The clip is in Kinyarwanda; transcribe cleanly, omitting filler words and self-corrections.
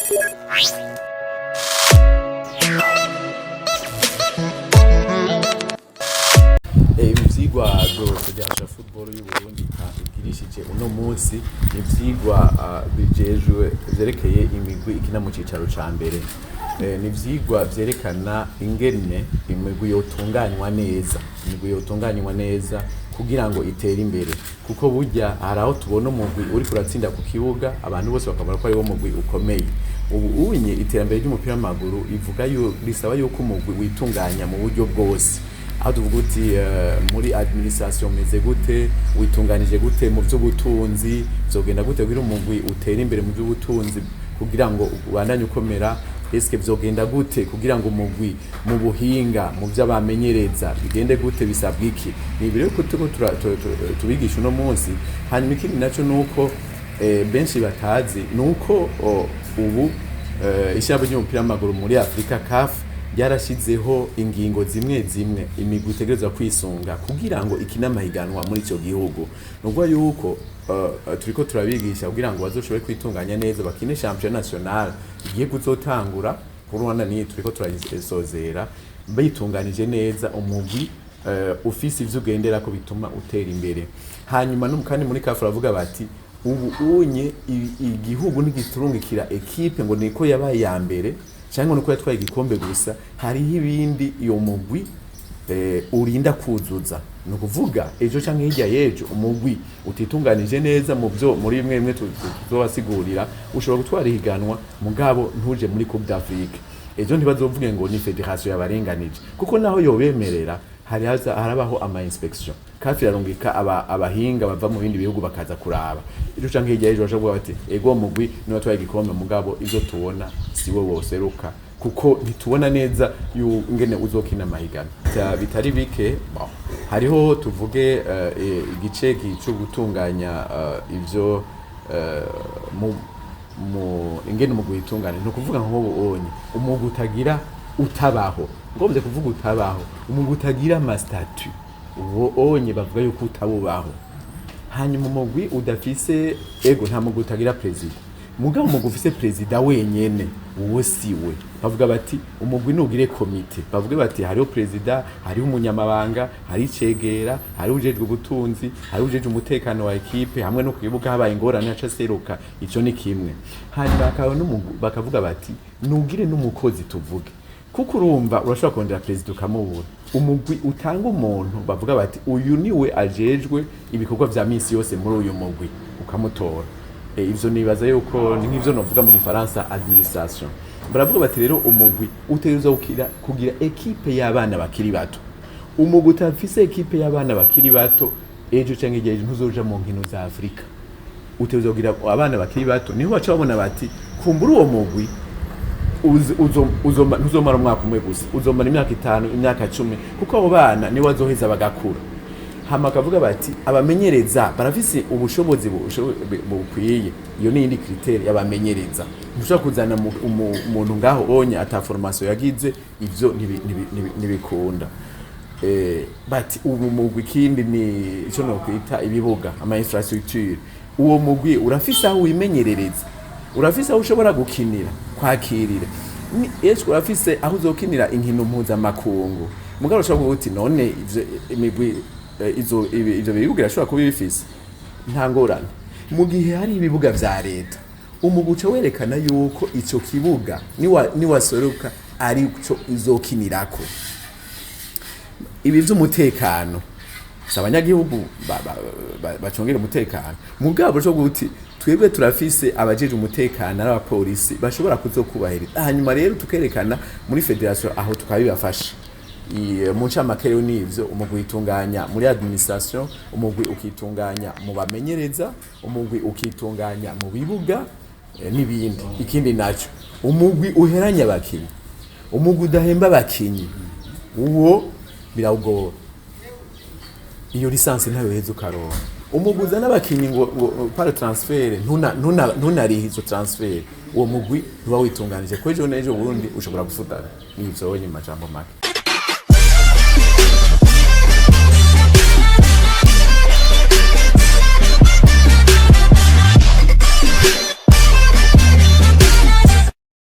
Ivyigwa vya football y'Uburundi igirishije uno munsi ivyigwa bijejwe vyerekeye imigwi ikina mu cicaro ca mbere. Ni ivyigwa vyerekana ingene imigwi yotunganywa neza kugira ngo itere imbere, kuko burya hari aho tubona umugwi uri kuratsinda ku kibuga abantu bose bakabona ko ari wo mugwi ukomeye. Ubu unye iterambere ry'umupira w'amaguru risaba yuko umugwi witunganya mu buryo bwose, aho tuvuga uti muri administration meze gute, witunganije gute mu by'ubutunzi, vyogenda gute kugira umugwi utera imbere mu by'ubutunzi kugira ngo ubandanye ukomera, eske vyogenda gute kugira ngo umugwi mu buhinga mu by'abamenyereza bigende gute, bisabwa iki. Ni bire ko tubigisha uno munsi. Hanyuma ikindi naco nuko benshi batazi nuko ubu ishyamba ry'umupira w'amaguru muri Afrika CAF yarashizeho ingingo zimwe imigwi itegerezwa kwisunga kugira ngo ikine amahiganwa muri ico gihugu. Nubwo yuko turiko turabigisha kugira ngo bazoshobore kwitunganya neza bakine championnat national igiye kuzotangura kuri Rwanda, ni turiko turayisozera bitunganije neza umugwi ufise ivyo ugendera ko bituma utera imbere. Hanyuma kandi muri CAF ravuga bati ubu unye igihugu ntigiturungikira equipe ngo niko yabaye ya mbere cyangwa nuko yatwaye igikombe gusa, hariho ibindi iyo mugwi urinda kuzuza. Ni ukuvuga ejo cyangwa hirya y'ejo umugwi utitunganije neza mu byo muri bimwe tuzobasigurira ushobora gutwara ihiganwa mugabo ntuje muri Coupe d'Afrique. Ejo ntibazovuge ngo ni federation yabarenganije, kuko naho yobemerera harabaho ama inspection. CAF yarungika abahinga bava mu bindi bihugu bakaza kuraba ejo cyangwa hirya y'ejo bashobora bati ego mugwi niba twaye igikombe mugabo izo tubona siwe woseruka, kuko ntitubona neza ingene uzokina amahiganwa. Bitari bike hariho tuvuge igice cyo gutunganya ivyo ingene umugwi itungana. Ni ukuvuga nk'ubu onye umugwi utagira utabaho, ngomvye kuvuga utabaho, umugwi utagira ama statut uwo onye bavuga yuko utabubaho. Hanyuma umugwi udafise nta mugwi utagira president, mugabo umugwi ufise president wenyene uwo siwe. Bavuga bati umugwi nugire komite, bavuga bati hariho president, hariho umunyamabanga, hari icegera, hari ujejwe ubutunzi, hari ujejwe umutekano wa equipe, hamwe no kwibuka habaye ingorane aca seruka. Ico ni kimwe. Hanyuma bakavuga bati nugire n'umukozi tuvuge, kuko urumva urashobora kongera president ukamubura. Umugwi utanga umuntu bavuga bati uyu niwe ajejwe ibikorwa vya misi yose muri uyu mugwi, ukamutora. Ivyo nibaza yuko ni nk'ivyo novuga mu Gifaransa administration. Baravuga bati rero umugwi utegerezwa kugira equipe y'abana bakiri bato. Umugwi utafise equipe y'abana bakiri bato ejo canke igihe ntuzoja mu nkino za Afrika. Utegerezwa kugira abana bakiri bato, niho baca babona bati kumbura uwo mugwi uzomara umwaka umwe gusa, uzomara imyaka 5, imyaka 10, kuko abo bana ni wazoheza bagakura. Hama kavuga bati abamenyereza barafise ubushobozi bukwiye. Iyo ni indi critère y'abamenyereza. Ntushobora kuzana umuntu ngaho onye ata formation yagize, ivyo ntibikunda. Bati ubu mugwi kindi ni ico no kwita ibibuga, ama infrastructure. Uwo mugwi urafise aho wimenyerereza, urafise aho ushobora gukinira, kwakirira. Ejo urafise aho uzokinira inkino mpuzamakungu. Mugabo ushobora kuvuga uti none imigwi ivyo bibuga irashobora kuba bifise nta ngorane. Mu gihe hari ibibuga vya leta, umuguca werekana yuko ico kibuga niwasoruka ari cyo izokinirako. Ibi vy'umutekano abanyagihugu bacongera umutekano, mugabo cyo guti twebwe turafise abajeje umutekano n'abapolisi bashobora kuzokubahiriza. Hanyuma rero tukerekana muri federation aho tukabibafasha. Mu ncamake n'ivyo umugwi itunganya muri administration, umugwi ukitunganya mu bamenyereza, umugwi ukitunganya mu bibuga n'ibindi. Ikindi naco umugwi uheranya abakinyi, umugwi udahemba abakinyi, uwo birawugora. Iyo lisansi ntayo heza ukaronka. Umuguza n'abakinyi ngo para transfer ntunarihe izo transfer, uwo mugwi uba witunganije ko ejo n'ejo Burundi ushobora gufutana. N'ivyo nyuma jambo make.